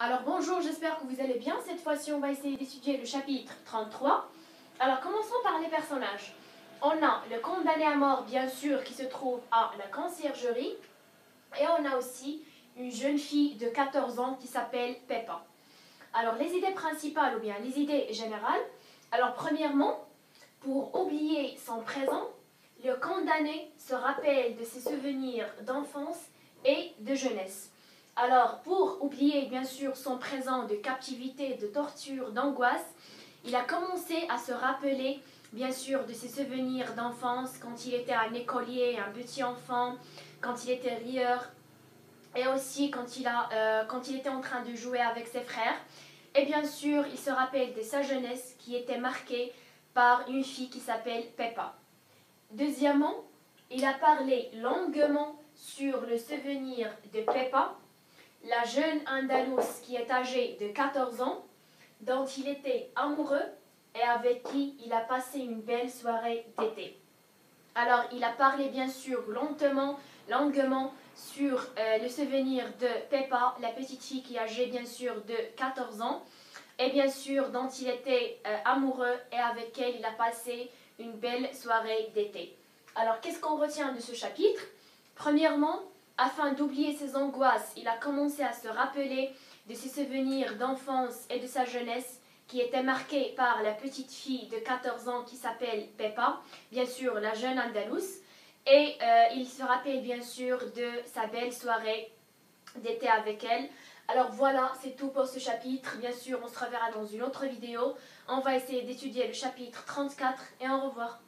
Alors bonjour, j'espère que vous allez bien. Cette fois-ci, on va essayer d'étudier le chapitre 33. Alors commençons par les personnages. On a le condamné à mort, bien sûr, qui se trouve à la conciergerie. Et on a aussi une jeune fille de 14 ans qui s'appelle Peppa. Alors les idées principales ou bien les idées générales. Alors premièrement, pour oublier son présent, le condamné se rappelle de ses souvenirs d'enfance et de jeunesse. Alors, pour oublier bien sûr son présent de captivité, de torture, d'angoisse, il a commencé à se rappeler bien sûr de ses souvenirs d'enfance quand il était un écolier, un petit enfant, quand il était rieur et aussi quand il était en train de jouer avec ses frères. Et bien sûr, il se rappelle de sa jeunesse qui était marquée par une fille qui s'appelle Peppa. Deuxièmement, il a parlé longuement sur le souvenir de Peppa, la jeune Andalouse qui est âgée de 14 ans, dont il était amoureux et avec qui il a passé une belle soirée d'été. Alors, il a parlé bien sûr longuement sur le souvenir de Peppa, la petite fille qui est âgée bien sûr de 14 ans, et bien sûr dont il était amoureux et avec elle il a passé une belle soirée d'été. Alors, qu'est-ce qu'on retient de ce chapitre? Premièrement, afin d'oublier ses angoisses, il a commencé à se rappeler de ses souvenirs d'enfance et de sa jeunesse qui étaient marqués par la petite fille de 14 ans qui s'appelle Peppa, bien sûr la jeune Andalouse, et il se rappelle bien sûr de sa belle soirée d'été avec elle. Alors voilà, c'est tout pour ce chapitre. Bien sûr, on se reverra dans une autre vidéo. On va essayer d'étudier le chapitre 34 et au revoir.